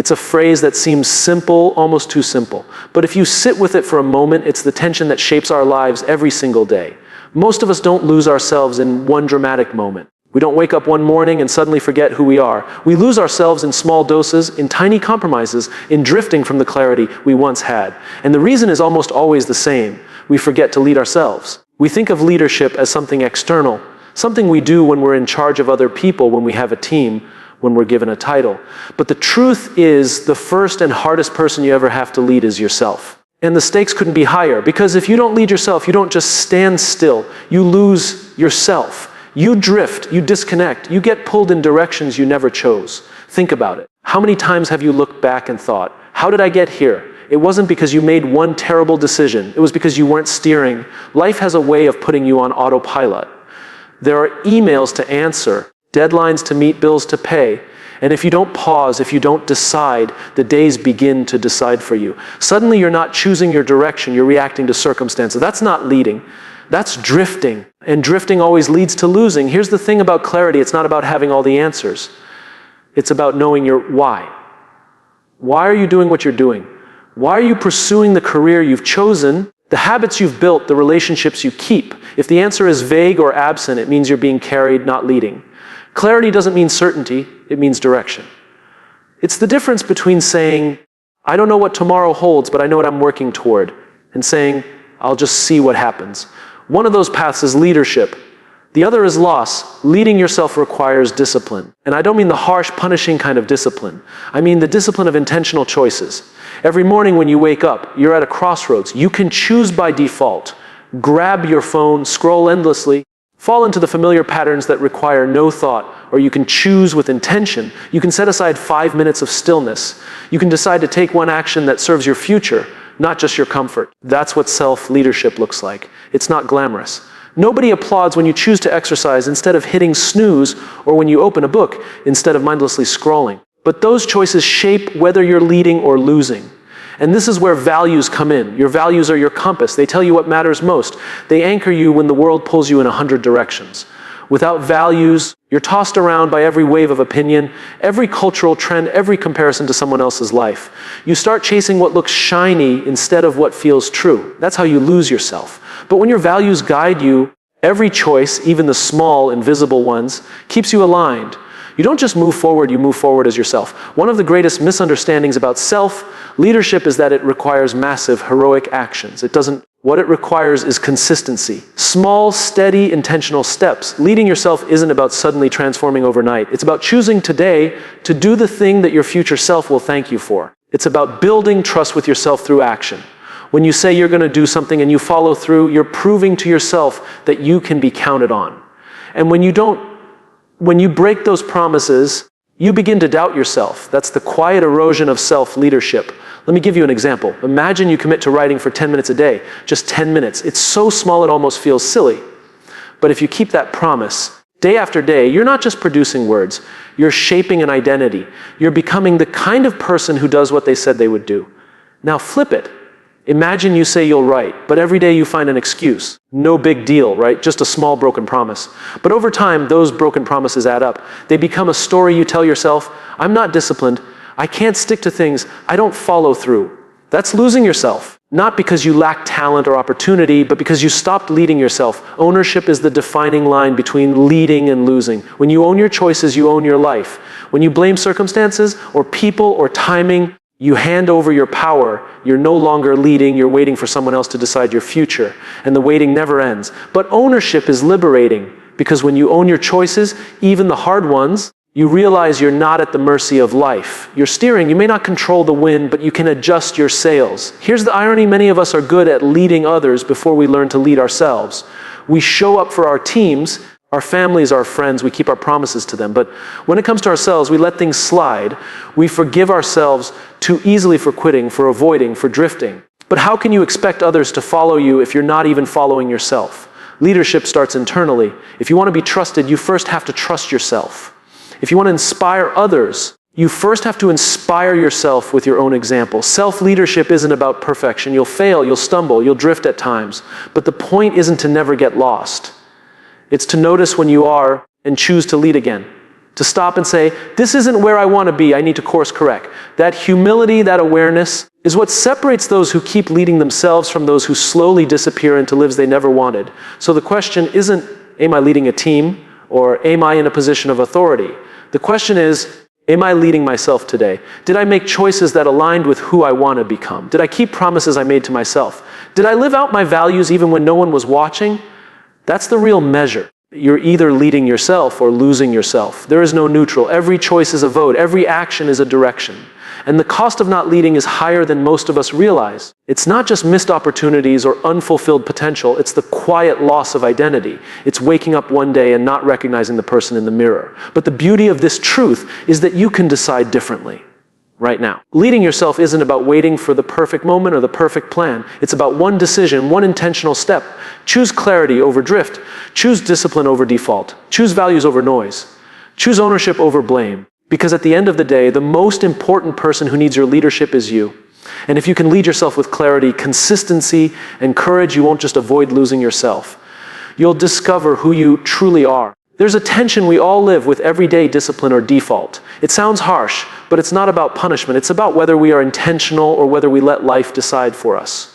It's a phrase that seems simple, almost too simple. But if you sit with it for a moment, it's the tension that shapes our lives every single day. Most of us don't lose ourselves in one dramatic moment. We don't wake up one morning and suddenly forget who we are. We lose ourselves in small doses, in tiny compromises, in drifting from the clarity we once had. And the reason is almost always the same. We forget to lead ourselves. We think of leadership as something external, something we do when we're in charge of other people, when we have a team, when we're given a title. But the truth is, the first and hardest person you ever have to lead is yourself. And the stakes couldn't be higher, because if you don't lead yourself, you don't just stand still. You lose yourself. You drift, you disconnect, you get pulled in directions you never chose. Think about it. How many times have you looked back and thought, how did I get here? It wasn't because you made one terrible decision. It was because you weren't steering. Life has a way of putting you on autopilot. There are emails to answer, deadlines to meet, bills to pay. And if you don't pause, if you don't decide, the days begin to decide for you. Suddenly you're not choosing your direction, you're reacting to circumstances. That's not leading. That's drifting. And drifting always leads to losing. Here's the thing about clarity. It's not about having all the answers. It's about knowing your why. Why are you doing what you're doing? Why are you pursuing the career you've chosen, the habits you've built, the relationships you keep? If the answer is vague or absent, it means you're being carried, not leading. Clarity doesn't mean certainty. It means direction. It's the difference between saying, I don't know what tomorrow holds, but I know what I'm working toward, and saying, I'll just see what happens. One of those paths is leadership. The other is loss. Leading yourself requires discipline. And I don't mean the harsh, punishing kind of discipline. I mean the discipline of intentional choices. Every morning when you wake up, you're at a crossroads. You can choose by default. Grab your phone, scroll endlessly, fall into the familiar patterns that require no thought, or you can choose with intention. You can set aside 5 minutes of stillness. You can decide to take one action that serves your future, not just your comfort. That's what self-leadership looks like. It's not glamorous. Nobody applauds when you choose to exercise instead of hitting snooze, or when you open a book instead of mindlessly scrolling. But those choices shape whether you're leading or losing. And this is where values come in. Your values are your compass. They tell you what matters most. They anchor you when the world pulls you in 100 directions. Without values, you're tossed around by every wave of opinion, every cultural trend, every comparison to someone else's life. You start chasing what looks shiny instead of what feels true. That's how you lose yourself. But when your values guide you, every choice, even the small, invisible ones, keeps you aligned. You don't just move forward, you move forward as yourself. One of the greatest misunderstandings about self-leadership is that it requires massive, heroic actions. It doesn't. What it requires is consistency. Small, steady, intentional steps. Leading yourself isn't about suddenly transforming overnight. It's about choosing today to do the thing that your future self will thank you for. It's about building trust with yourself through action. When you say you're going to do something and you follow through, you're proving to yourself that you can be counted on. And when you break those promises, you begin to doubt yourself. That's the quiet erosion of self-leadership. Let me give you an example. Imagine you commit to writing for 10 minutes a day, just 10 minutes. It's so small it almost feels silly. But if you keep that promise, day after day, you're not just producing words, you're shaping an identity. You're becoming the kind of person who does what they said they would do. Now flip it. Imagine you say you'll write, but every day you find an excuse. No big deal, right? Just a small broken promise. But over time, those broken promises add up. They become a story you tell yourself. I'm not disciplined. I can't stick to things. I don't follow through. That's losing yourself. Not because you lack talent or opportunity, but because you stopped leading yourself. Ownership is the defining line between leading and losing. When you own your choices, you own your life. When you blame circumstances or people or timing, you hand over your power. You're no longer leading. You're waiting for someone else to decide your future. And the waiting never ends. But ownership is liberating, because when you own your choices, even the hard ones, you realize you're not at the mercy of life. You're steering. You may not control the wind, but you can adjust your sails. Here's the irony. Many of us are good at leading others before we learn to lead ourselves. We show up for our teams, our families, our friends. We keep our promises to them. But when it comes to ourselves, we let things slide. We forgive ourselves too easily for quitting, for avoiding, for drifting. But how can you expect others to follow you if you're not even following yourself? Leadership starts internally. If you want to be trusted, you first have to trust yourself. If you want to inspire others, you first have to inspire yourself with your own example. Self-leadership isn't about perfection. You'll fail, you'll stumble, you'll drift at times. But the point isn't to never get lost. It's to notice when you are and choose to lead again. To stop and say, this isn't where I want to be, I need to course correct. That humility, that awareness, is what separates those who keep leading themselves from those who slowly disappear into lives they never wanted. So the question isn't, am I leading a team, or am I in a position of authority? The question is, am I leading myself today? Did I make choices that aligned with who I want to become? Did I keep promises I made to myself? Did I live out my values even when no one was watching? That's the real measure. You're either leading yourself or losing yourself. There is no neutral. Every choice is a vote. Every action is a direction. And the cost of not leading is higher than most of us realize. It's not just missed opportunities or unfulfilled potential. It's the quiet loss of identity. It's waking up one day and not recognizing the person in the mirror. But the beauty of this truth is that you can decide differently right now. Leading yourself isn't about waiting for the perfect moment or the perfect plan. It's about one decision, one intentional step. Choose clarity over drift. Choose discipline over default. Choose values over noise. Choose ownership over blame. Because at the end of the day, the most important person who needs your leadership is you. And if you can lead yourself with clarity, consistency, and courage, you won't just avoid losing yourself. You'll discover who you truly are. There's a tension we all live with everyday discipline or default. It sounds harsh, but it's not about punishment. It's about whether we are intentional or whether we let life decide for us.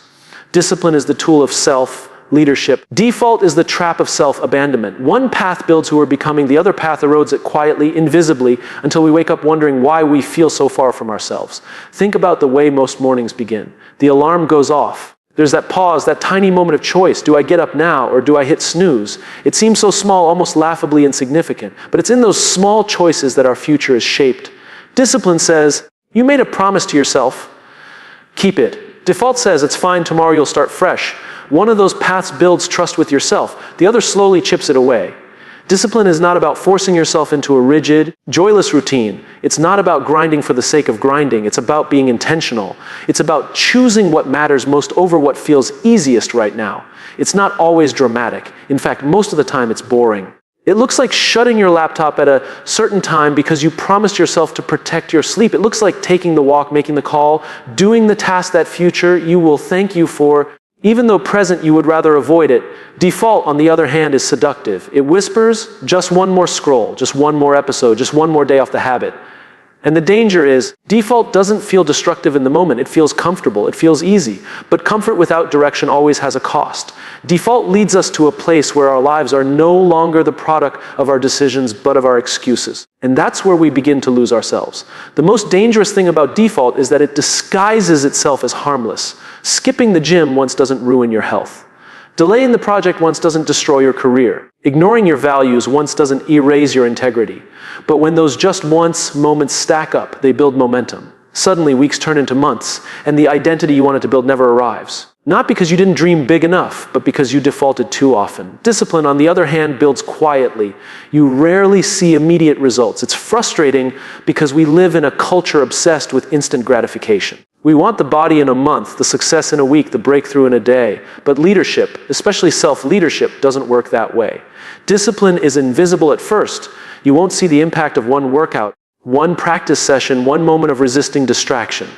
Discipline is the tool of self-leadership. Default is the trap of self-abandonment. One path builds who we're becoming, the other path erodes it quietly, invisibly, until we wake up wondering why we feel so far from ourselves. Think about the way most mornings begin. The alarm goes off. There's that pause, that tiny moment of choice. Do I get up now or do I hit snooze? It seems so small, almost laughably insignificant. But it's in those small choices that our future is shaped. Discipline says, you made a promise to yourself. Keep it. Default says, it's fine, tomorrow you'll start fresh. One of those paths builds trust with yourself. The other slowly chips it away. Discipline is not about forcing yourself into a rigid, joyless routine. It's not about grinding for the sake of grinding. It's about being intentional. It's about choosing what matters most over what feels easiest right now. It's not always dramatic. In fact, most of the time it's boring. It looks like shutting your laptop at a certain time because you promised yourself to protect your sleep. It looks like taking the walk, making the call, doing the task that future you will thank you for. Even though present you would rather avoid it, default, on the other hand, is seductive. It whispers, just one more scroll, just one more episode, just one more day off the habit. And the danger is, default doesn't feel destructive in the moment. It feels comfortable. It feels easy. But comfort without direction always has a cost. Default leads us to a place where our lives are no longer the product of our decisions, but of our excuses. And that's where we begin to lose ourselves. The most dangerous thing about default is that it disguises itself as harmless. Skipping the gym once doesn't ruin your health. Delaying the project once doesn't destroy your career. Ignoring your values once doesn't erase your integrity. But when those just once moments stack up, they build momentum. Suddenly, weeks turn into months, and the identity you wanted to build never arrives. Not because you didn't dream big enough, but because you defaulted too often. Discipline, on the other hand, builds quietly. You rarely see immediate results. It's frustrating because we live in a culture obsessed with instant gratification. We want the body in a month, the success in a week, the breakthrough in a day. But leadership, especially self-leadership, doesn't work that way. Discipline is invisible at first. You won't see the impact of one workout, one practice session, one moment of resisting distraction.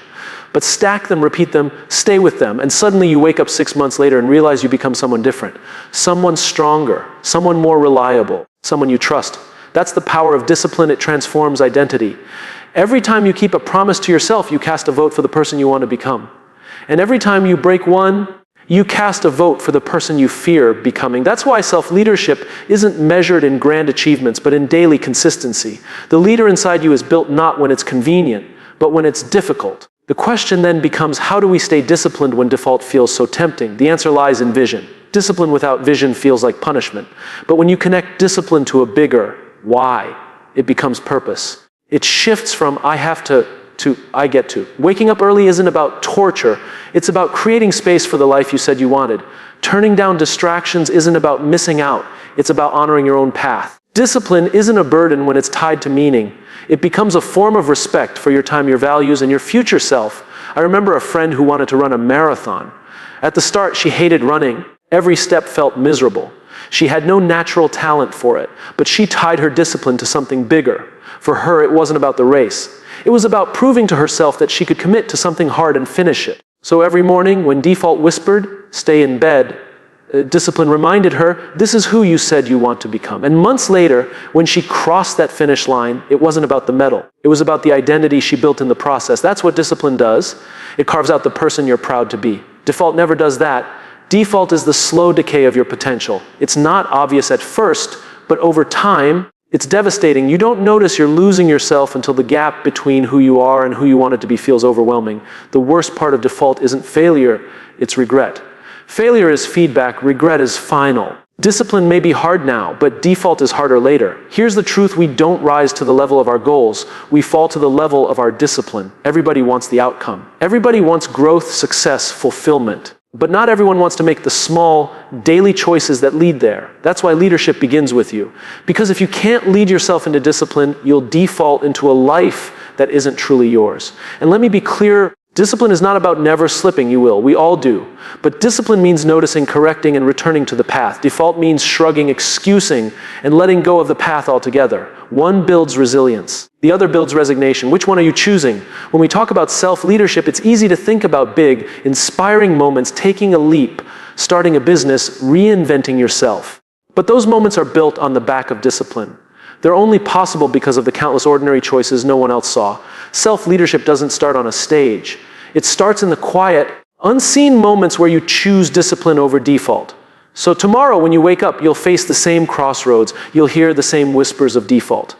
But stack them, repeat them, stay with them, and suddenly you wake up 6 months later and realize you become someone different. Someone stronger, someone more reliable, someone you trust. That's the power of discipline. It transforms identity. Every time you keep a promise to yourself, you cast a vote for the person you want to become. And every time you break one, you cast a vote for the person you fear becoming. That's why self-leadership isn't measured in grand achievements, but in daily consistency. The leader inside you is built not when it's convenient, but when it's difficult. The question then becomes, how do we stay disciplined when default feels so tempting? The answer lies in vision. Discipline without vision feels like punishment. But when you connect discipline to a bigger why, it becomes purpose. It shifts from I have to I get to. Waking up early isn't about torture. It's about creating space for the life you said you wanted. Turning down distractions isn't about missing out. It's about honoring your own path. Discipline isn't a burden when it's tied to meaning. It becomes a form of respect for your time, your values, and your future self. I remember a friend who wanted to run a marathon. At the start, she hated running. Every step felt miserable. She had no natural talent for it, but she tied her discipline to something bigger. For her, it wasn't about the race. It was about proving to herself that she could commit to something hard and finish it. So every morning, when default whispered, stay in bed, Discipline reminded her, this is who you said you want to become. And months later, when she crossed that finish line, it wasn't about the medal. It was about the identity she built in the process. That's what discipline does. It carves out the person you're proud to be. Default never does that. Default is the slow decay of your potential. It's not obvious at first, but over time, it's devastating. You don't notice you're losing yourself until the gap between who you are and who you want it to be feels overwhelming. The worst part of default isn't failure, it's regret. Failure is feedback, regret is final. Discipline may be hard now, but default is harder later. Here's the truth: we don't rise to the level of our goals, we fall to the level of our discipline. Everybody wants the outcome. Everybody wants growth, success, fulfillment. But not everyone wants to make the small, daily choices that lead there. That's why leadership begins with you. Because if you can't lead yourself into discipline, you'll default into a life that isn't truly yours. And let me be clear, discipline is not about never slipping, you will. We all do. But discipline means noticing, correcting, and returning to the path. Default means shrugging, excusing, and letting go of the path altogether. One builds resilience. The other builds resignation. Which one are you choosing? When we talk about self-leadership, it's easy to think about big, inspiring moments, taking a leap, starting a business, reinventing yourself. But those moments are built on the back of discipline. They're only possible because of the countless ordinary choices no one else saw. Self-leadership doesn't start on a stage. It starts in the quiet, unseen moments where you choose discipline over default. So tomorrow when you wake up, you'll face the same crossroads. You'll hear the same whispers of default.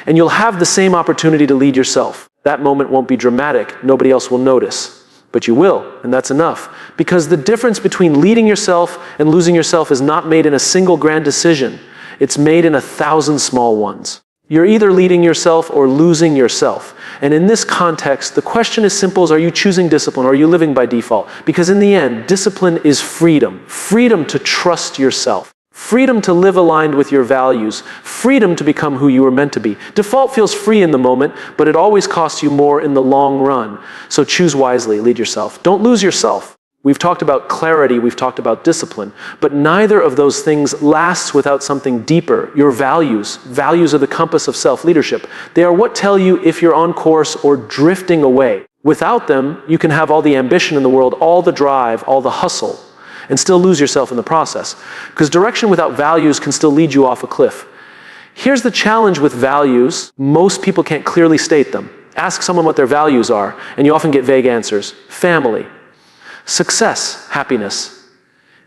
And you'll have the same opportunity to lead yourself. That moment won't be dramatic. Nobody else will notice. But you will, and that's enough. Because the difference between leading yourself and losing yourself is not made in a single grand decision. It's made in 1,000 small ones. You're either leading yourself or losing yourself. And in this context, the question is simple as, are you choosing discipline or are you living by default? Because in the end, discipline is freedom. Freedom to trust yourself. Freedom to live aligned with your values. Freedom to become who you were meant to be. Default feels free in the moment, but it always costs you more in the long run. So choose wisely, lead yourself. Don't lose yourself. We've talked about clarity, we've talked about discipline, but neither of those things lasts without something deeper. Your values. Values are the compass of self-leadership. They are what tell you if you're on course or drifting away. Without them, you can have all the ambition in the world, all the drive, all the hustle, and still lose yourself in the process. Because direction without values can still lead you off a cliff. Here's the challenge with values. Most people can't clearly state them. Ask someone what their values are, and you often get vague answers. Family. Success, happiness.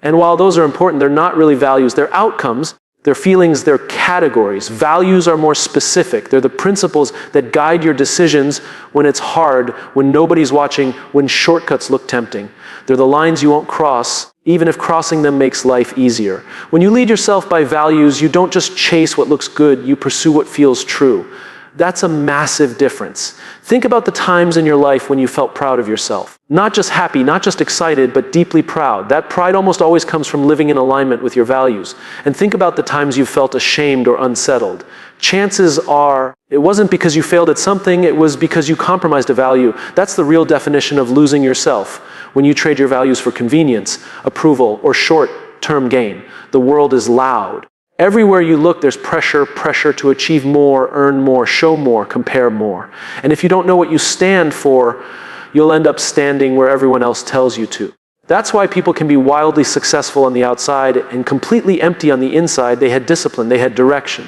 And while those are important, they're not really values. They're outcomes, they're feelings, they're categories. Values are more specific. They're the principles that guide your decisions when it's hard, when nobody's watching, when shortcuts look tempting. They're the lines you won't cross, even if crossing them makes life easier. When you lead yourself by values, you don't just chase what looks good, you pursue what feels true. That's a massive difference. Think about the times in your life when you felt proud of yourself. Not just happy, not just excited, but deeply proud. That pride almost always comes from living in alignment with your values. And think about the times you felt ashamed or unsettled. Chances are, it wasn't because you failed at something, it was because you compromised a value. That's the real definition of losing yourself, when you trade your values for convenience, approval, or short-term gain. The world is loud. Everywhere you look, there's pressure to achieve more, earn more, show more, compare more. And if you don't know what you stand for, you'll end up standing where everyone else tells you to. That's why people can be wildly successful on the outside and completely empty on the inside. They had discipline, they had direction.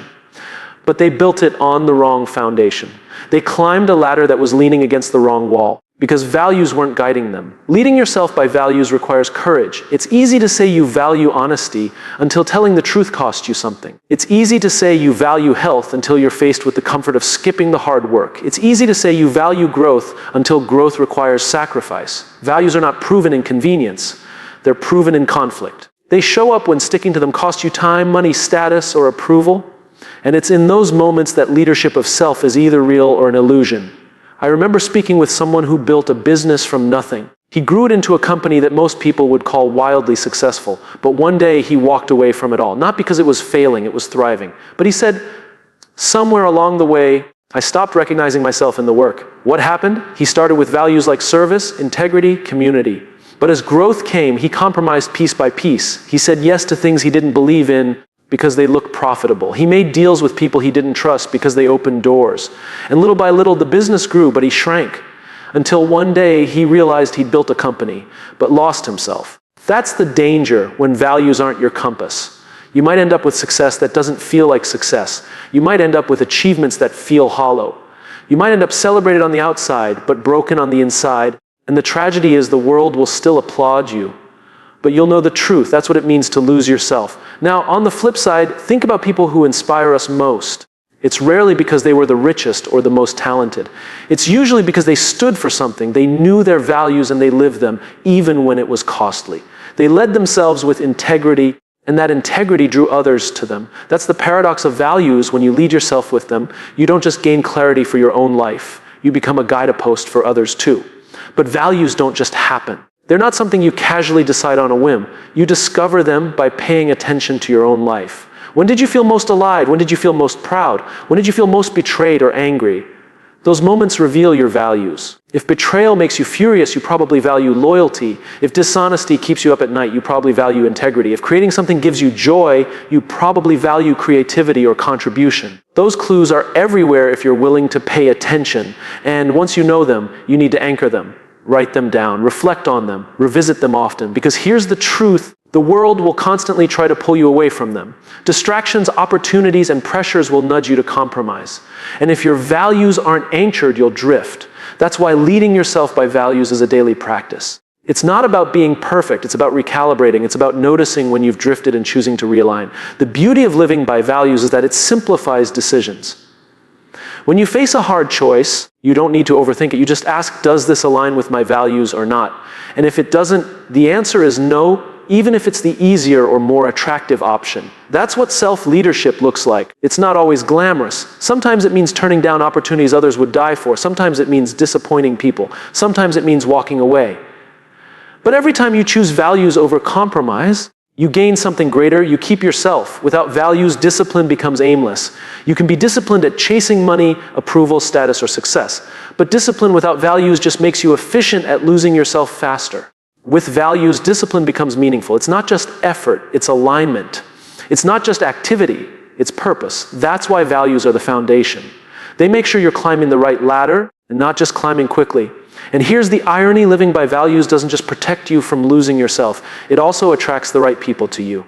But they built it on the wrong foundation. They climbed a ladder that was leaning against the wrong wall, because values weren't guiding them. Leading yourself by values requires courage. It's easy to say you value honesty until telling the truth costs you something. It's easy to say you value health until you're faced with the comfort of skipping the hard work. It's easy to say you value growth until growth requires sacrifice. Values are not proven in convenience. They're proven in conflict. They show up when sticking to them costs you time, money, status, or approval. And it's in those moments that leadership of self is either real or an illusion. I remember speaking with someone who built a business from nothing. He grew it into a company that most people would call wildly successful. But one day he walked away from it all. Not because it was failing, it was thriving. But he said, somewhere along the way, I stopped recognizing myself in the work. What happened? He started with values like service, integrity, community. But as growth came, he compromised piece by piece. He said yes to things he didn't believe in because they looked profitable. He made deals with people he didn't trust because they opened doors. And little by little, the business grew, but he shrank. Until one day, he realized he'd built a company, but lost himself. That's the danger when values aren't your compass. You might end up with success that doesn't feel like success. You might end up with achievements that feel hollow. You might end up celebrated on the outside, but broken on the inside. And the tragedy is the world will still applaud you. But you'll know the truth. That's what it means to lose yourself. Now, on the flip side, think about people who inspire us most. It's rarely because they were the richest or the most talented. It's usually because they stood for something. They knew their values and they lived them, even when it was costly. They led themselves with integrity, and that integrity drew others to them. That's the paradox of values. When you lead yourself with them, you don't just gain clarity for your own life. You become a guidepost for others too. But values don't just happen. They're not something you casually decide on a whim. You discover them by paying attention to your own life. When did you feel most alive? When did you feel most proud? When did you feel most betrayed or angry? Those moments reveal your values. If betrayal makes you furious, you probably value loyalty. If dishonesty keeps you up at night, you probably value integrity. If creating something gives you joy, you probably value creativity or contribution. Those clues are everywhere if you're willing to pay attention. And once you know them, you need to anchor them, write them down, reflect on them, revisit them often. Because here's the truth. The world will constantly try to pull you away from them. Distractions, opportunities, and pressures will nudge you to compromise. And if your values aren't anchored, you'll drift. That's why leading yourself by values is a daily practice. It's not about being perfect. It's about recalibrating. It's about noticing when you've drifted and choosing to realign. The beauty of living by values is that it simplifies decisions. When you face a hard choice, you don't need to overthink it. You just ask, does this align with my values or not? And if it doesn't, the answer is no, even if it's the easier or more attractive option. That's what self-leadership looks like. It's not always glamorous. Sometimes it means turning down opportunities others would die for. Sometimes it means disappointing people. Sometimes it means walking away. But every time you choose values over compromise, you gain something greater. You keep yourself. Without values, discipline becomes aimless. You can be disciplined at chasing money, approval, status, or success. But discipline without values just makes you efficient at losing yourself faster. With values, discipline becomes meaningful. It's not just effort, it's alignment. It's not just activity, it's purpose. That's why values are the foundation. They make sure you're climbing the right ladder and not just climbing quickly. And here's the irony: living by values doesn't just protect you from losing yourself, it also attracts the right people to you.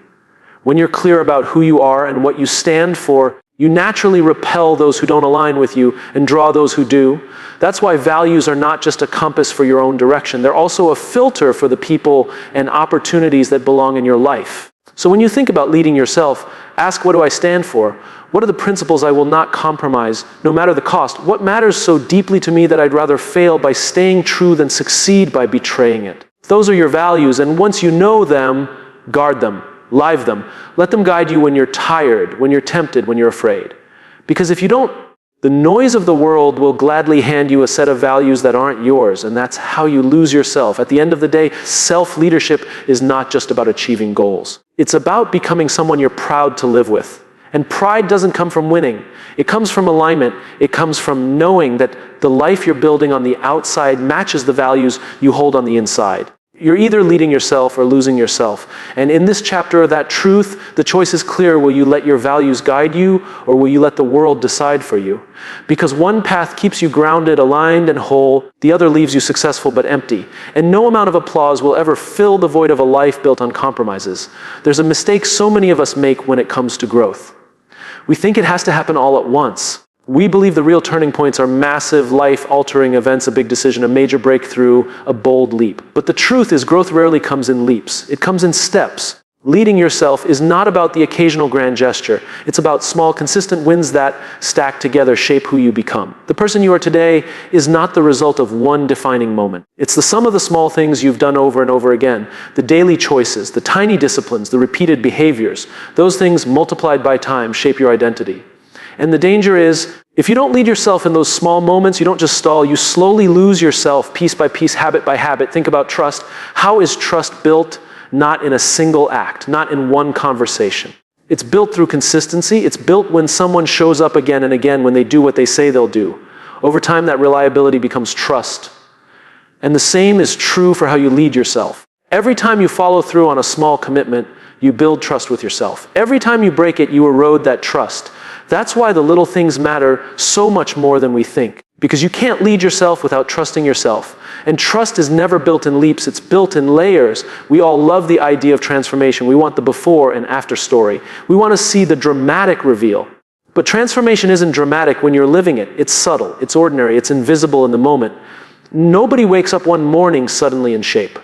When you're clear about who you are and what you stand for, you naturally repel those who don't align with you and draw those who do. That's why values are not just a compass for your own direction. They're also a filter for the people and opportunities that belong in your life. So when you think about leading yourself, ask, what do I stand for? What are the principles I will not compromise, no matter the cost? What matters so deeply to me that I'd rather fail by staying true than succeed by betraying it? Those are your values, and once you know them, guard them. Live them. Let them guide you when you're tired, when you're tempted, when you're afraid. Because if you don't, the noise of the world will gladly hand you a set of values that aren't yours, and that's how you lose yourself. At the end of the day, self-leadership is not just about achieving goals. It's about becoming someone you're proud to live with. And pride doesn't come from winning. It comes from alignment. It comes from knowing that the life you're building on the outside matches the values you hold on the inside. You're either leading yourself or losing yourself. And in this chapter of that truth, the choice is clear. Will you let your values guide you, or will you let the world decide for you? Because one path keeps you grounded, aligned, and whole. The other leaves you successful but empty. And no amount of applause will ever fill the void of a life built on compromises. There's a mistake so many of us make when it comes to growth. We think it has to happen all at once. We believe the real turning points are massive, life-altering events, a big decision, a major breakthrough, a bold leap. But the truth is, growth rarely comes in leaps. It comes in steps. Leading yourself is not about the occasional grand gesture. It's about small, consistent wins that, stacked together, shape who you become. The person you are today is not the result of one defining moment. It's the sum of the small things you've done over and over again, the daily choices, the tiny disciplines, the repeated behaviors. Those things multiplied by time shape your identity. And the danger is, if you don't lead yourself in those small moments, you don't just stall, you slowly lose yourself piece by piece, habit by habit. Think about trust. How is trust built? Not in a single act, not in one conversation. It's built through consistency. It's built when someone shows up again and again, when they do what they say they'll do. Over time, that reliability becomes trust. And the same is true for how you lead yourself. Every time you follow through on a small commitment, you build trust with yourself. Every time you break it, you erode that trust. That's why the little things matter so much more than we think. Because you can't lead yourself without trusting yourself. And trust is never built in leaps, it's built in layers. We all love the idea of transformation. We want the before and after story. We want to see the dramatic reveal. But transformation isn't dramatic when you're living it. It's subtle, it's ordinary, it's invisible in the moment. Nobody wakes up one morning suddenly in shape.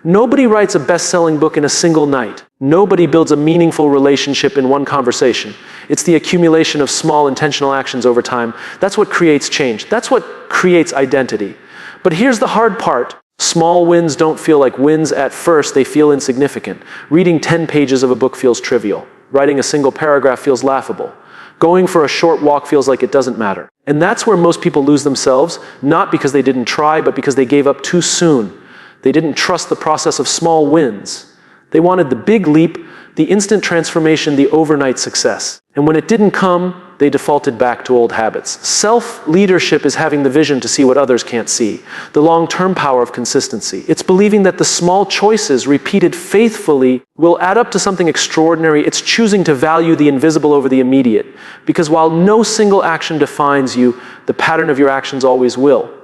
Nobody writes a best-selling book in a single night. Nobody builds a meaningful relationship in one conversation. It's the accumulation of small intentional actions over time. That's what creates change. That's what creates identity. But here's the hard part. Small wins don't feel like wins at first. They feel insignificant. Reading 10 pages of a book feels trivial. Writing a single paragraph feels laughable. Going for a short walk feels like it doesn't matter. And that's where most people lose themselves, not because they didn't try, but because they gave up too soon. They didn't trust the process of small wins. They wanted the big leap, the instant transformation, the overnight success. And when it didn't come, they defaulted back to old habits. Self-leadership is having the vision to see what others can't see. The long-term power of consistency. It's believing that the small choices repeated faithfully will add up to something extraordinary. It's choosing to value the invisible over the immediate. Because while no single action defines you, the pattern of your actions always will.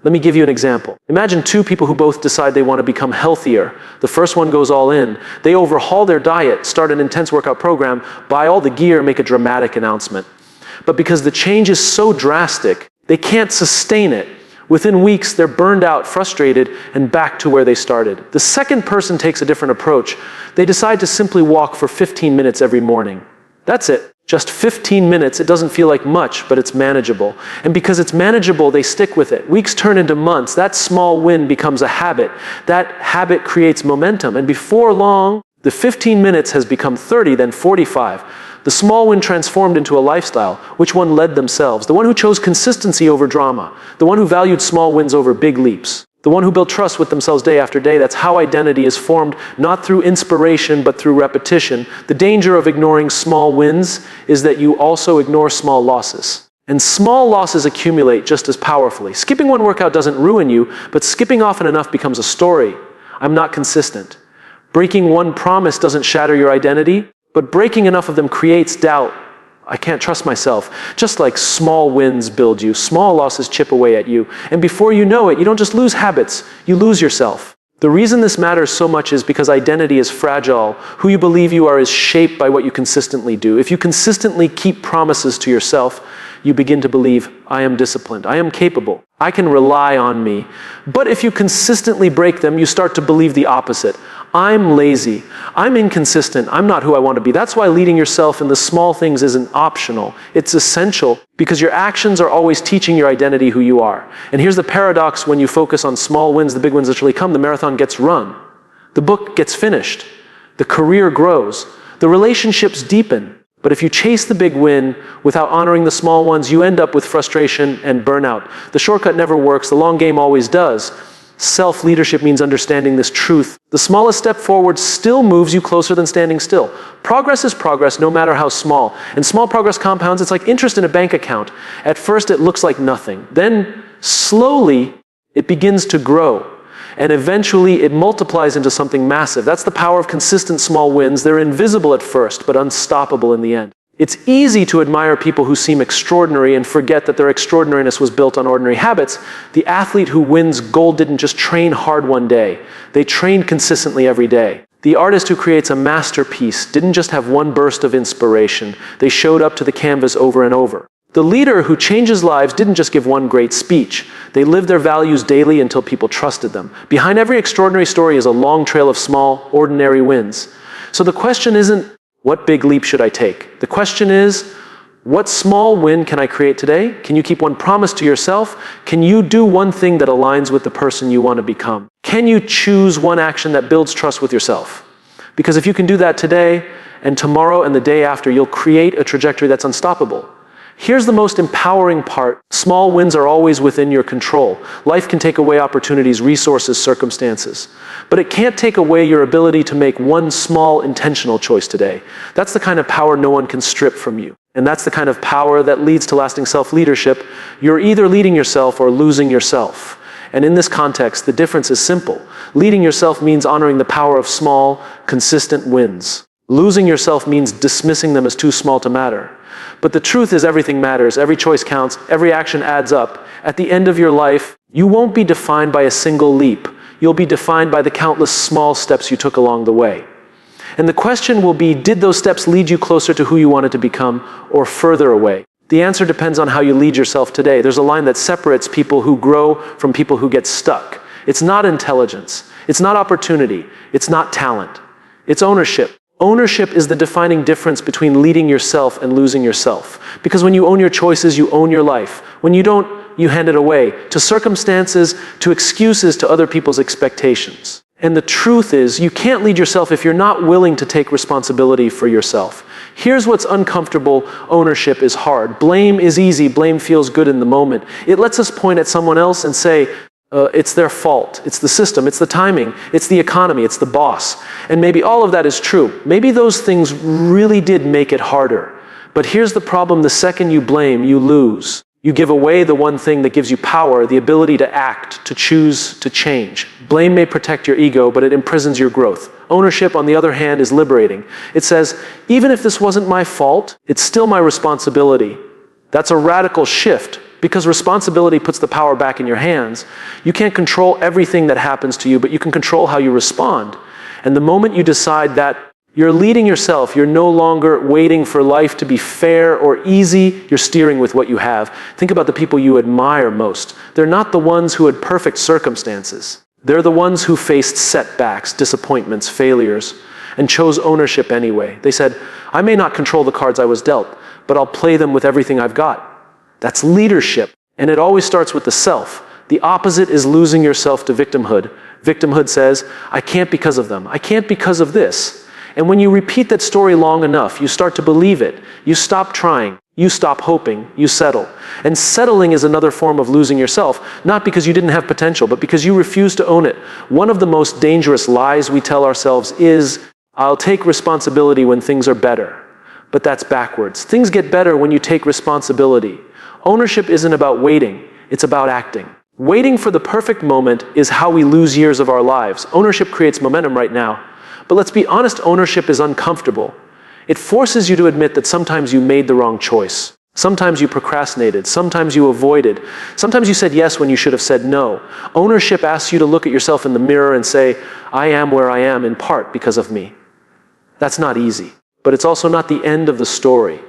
Let me give you an example. Imagine two people who both decide they want to become healthier. The first one goes all in. They overhaul their diet, start an intense workout program, buy all the gear, make a dramatic announcement. But because the change is so drastic, they can't sustain it. Within weeks, they're burned out, frustrated, and back to where they started. The second person takes a different approach. They decide to simply walk for 15 minutes every morning. That's it. Just 15 minutes, it doesn't feel like much, but it's manageable. And because it's manageable, they stick with it. Weeks turn into months. That small win becomes a habit. That habit creates momentum. And before long, the 15 minutes has become 30, then 45. The small win transformed into a lifestyle. Which one led themselves? The one who chose consistency over drama. The one who valued small wins over big leaps. The one who built trust with themselves day after day. That's how identity is formed, not through inspiration, but through repetition. The danger of ignoring small wins is that you also ignore small losses. And small losses accumulate just as powerfully. Skipping one workout doesn't ruin you, but skipping often enough becomes a story. I'm not consistent. Breaking one promise doesn't shatter your identity, but breaking enough of them creates doubt. I can't trust myself. Just like small wins build you, small losses chip away at you. And before you know it, you don't just lose habits, you lose yourself. The reason this matters so much is because identity is fragile. Who you believe you are is shaped by what you consistently do. If you consistently keep promises to yourself, you begin to believe, I am disciplined, I am capable, I can rely on me. But if you consistently break them, you start to believe the opposite. I'm lazy, I'm inconsistent, I'm not who I want to be. That's why leading yourself in the small things isn't optional. It's essential because your actions are always teaching your identity who you are. And here's the paradox: when you focus on small wins, the big wins actually come. The marathon gets run. The book gets finished. The career grows. The relationships deepen. But if you chase the big win without honoring the small ones, you end up with frustration and burnout. The shortcut never works. The long game always does. Self-leadership means understanding this truth. The smallest step forward still moves you closer than standing still. Progress is progress, no matter how small. And small progress compounds. It's like interest in a bank account. At first, it looks like nothing. Then, slowly, it begins to grow. And eventually, it multiplies into something massive. That's the power of consistent small wins. They're invisible at first, but unstoppable in the end. It's easy to admire people who seem extraordinary and forget that their extraordinariness was built on ordinary habits. The athlete who wins gold didn't just train hard one day. They trained consistently every day. The artist who creates a masterpiece didn't just have one burst of inspiration. They showed up to the canvas over and over. The leader who changes lives didn't just give one great speech. They lived their values daily until people trusted them. Behind every extraordinary story is a long trail of small, ordinary wins. So the question isn't, what big leap should I take? The question is, what small win can I create today? Can you keep one promise to yourself? Can you do one thing that aligns with the person you want to become? Can you choose one action that builds trust with yourself? Because if you can do that today, and tomorrow and the day after, you'll create a trajectory that's unstoppable. Here's the most empowering part. Small wins are always within your control. Life can take away opportunities, resources, circumstances. But it can't take away your ability to make one small intentional choice today. That's the kind of power no one can strip from you. And that's the kind of power that leads to lasting self-leadership. You're either leading yourself or losing yourself. And in this context, the difference is simple. Leading yourself means honoring the power of small, consistent wins. Losing yourself means dismissing them as too small to matter. But the truth is everything matters, every choice counts, every action adds up. At the end of your life, you won't be defined by a single leap. You'll be defined by the countless small steps you took along the way. And the question will be, did those steps lead you closer to who you wanted to become or further away? The answer depends on how you lead yourself today. There's a line that separates people who grow from people who get stuck. It's not intelligence. It's not opportunity. It's not talent. It's ownership. Ownership is the defining difference between leading yourself and losing yourself. Because when you own your choices, you own your life. When you don't, you hand it away to circumstances, to excuses, to other people's expectations. And the truth is, you can't lead yourself if you're not willing to take responsibility for yourself. Here's what's uncomfortable. Ownership is hard. Blame is easy. Blame feels good in the moment. It lets us point at someone else and say, it's their fault. It's the system. It's the timing. It's the economy. It's the boss. And maybe all of that is true. Maybe those things really did make it harder. But here's the problem. The second you blame, you lose. You give away the one thing that gives you power, the ability to act, to choose, to change. Blame may protect your ego, but it imprisons your growth. Ownership, on the other hand, is liberating. It says, even if this wasn't my fault, it's still my responsibility. That's a radical shift, because responsibility puts the power back in your hands. You can't control everything that happens to you, but you can control how you respond. And the moment you decide that you're leading yourself, you're no longer waiting for life to be fair or easy, you're steering with what you have. Think about the people you admire most. They're not the ones who had perfect circumstances. They're the ones who faced setbacks, disappointments, failures, and chose ownership anyway. They said, I may not control the cards I was dealt, but I'll play them with everything I've got. That's leadership, and it always starts with the self. The opposite is losing yourself to victimhood. Victimhood says, I can't because of them. I can't because of this. And when you repeat that story long enough, you start to believe it. You stop trying. You stop hoping. You settle. And settling is another form of losing yourself, not because you didn't have potential, but because you refuse to own it. One of the most dangerous lies we tell ourselves is, I'll take responsibility when things are better. But that's backwards. Things get better when you take responsibility. Ownership isn't about waiting. It's about acting. Waiting for the perfect moment is how we lose years of our lives. Ownership creates momentum right now. But let's be honest, ownership is uncomfortable. It forces you to admit that sometimes you made the wrong choice. Sometimes you procrastinated. Sometimes you avoided. Sometimes you said yes when you should have said no. Ownership asks you to look at yourself in the mirror and say, I am where I am in part because of me. That's not easy. But it's also not the end of the story.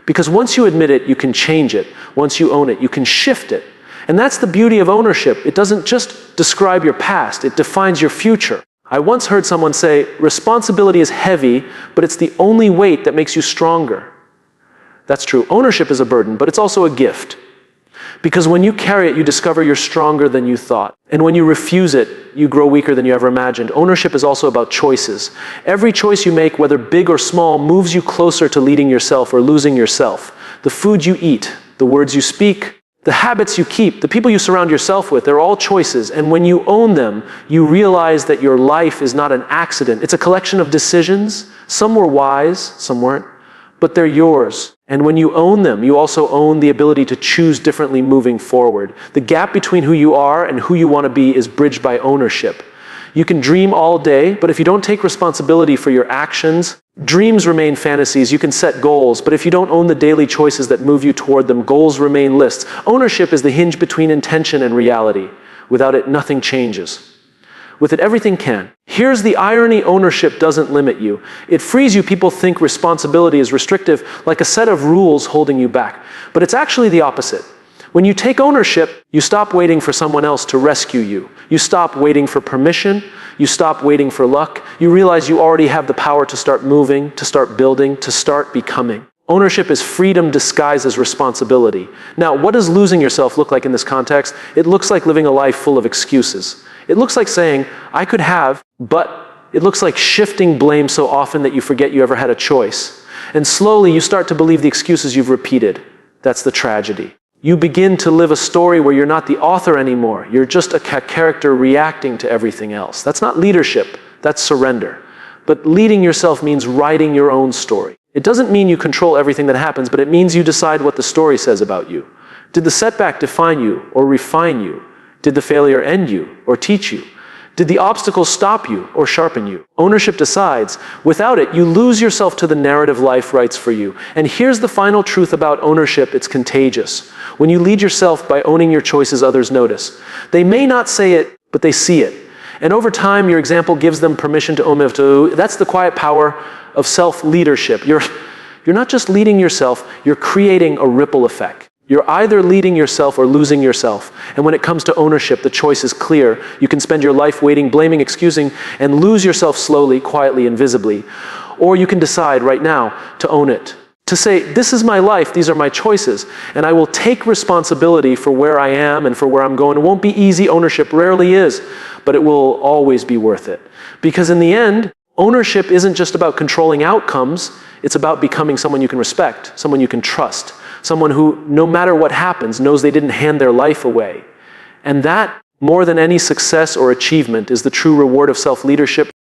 Because once you admit it, you can change it. Once you own it, you can shift it. And that's the beauty of ownership. It doesn't just describe your past. It defines your future. I once heard someone say, responsibility is heavy, but it's the only weight that makes you stronger. That's true. Ownership is a burden, but it's also a gift. Because when you carry it, you discover you're stronger than you thought. And when you refuse it, you grow weaker than you ever imagined. Ownership is also about choices. Every choice you make, whether big or small, moves you closer to leading yourself or losing yourself. The food you eat, the words you speak, the habits you keep, the people you surround yourself with, they're all choices. And when you own them, you realize that your life is not an accident. It's a collection of decisions. Some were wise, some weren't, but they're yours. And when you own them, you also own the ability to choose differently moving forward. The gap between who you are and who you want to be is bridged by ownership. You can dream all day, but if you don't take responsibility for your actions, dreams remain fantasies. You can set goals, but if you don't own the daily choices that move you toward them, goals remain lists. Ownership is the hinge between intention and reality. Without it, nothing changes. With it, everything can. Here's the irony: ownership doesn't limit you. It frees you. People think responsibility is restrictive, like a set of rules holding you back. But it's actually the opposite. When you take ownership, you stop waiting for someone else to rescue you. You stop waiting for permission. You stop waiting for luck. You realize you already have the power to start moving, to start building, to start becoming. Ownership is freedom disguised as responsibility. Now, what does losing yourself look like in this context? It looks like living a life full of excuses. It looks like saying, I could have, but it looks like shifting blame so often that you forget you ever had a choice. And slowly you start to believe the excuses you've repeated. That's the tragedy. You begin to live a story where you're not the author anymore. You're just a character reacting to everything else. That's not leadership. That's surrender. But leading yourself means writing your own story. It doesn't mean you control everything that happens, but it means you decide what the story says about you. Did the setback define you or refine you? Did the failure end you or teach you? Did the obstacles stop you or sharpen you? Ownership decides. Without it, you lose yourself to the narrative life writes for you. And here's the final truth about ownership: it's contagious. When you lead yourself by owning your choices, others notice. They may not say it, but they see it. And over time, your example gives them permission to own it. That's the quiet power of self-leadership. You're not just leading yourself, you're creating a ripple effect. You're either leading yourself or losing yourself. And when it comes to ownership, the choice is clear. You can spend your life waiting, blaming, excusing, and lose yourself slowly, quietly, and visibly. Or you can decide right now to own it. To say, this is my life, these are my choices, and I will take responsibility for where I am and for where I'm going. It won't be easy. Ownership rarely is, but it will always be worth it. Because in the end, ownership isn't just about controlling outcomes. It's about becoming someone you can respect, someone you can trust, someone who, no matter what happens, knows they didn't hand their life away. And that, more than any success or achievement, is the true reward of self-leadership.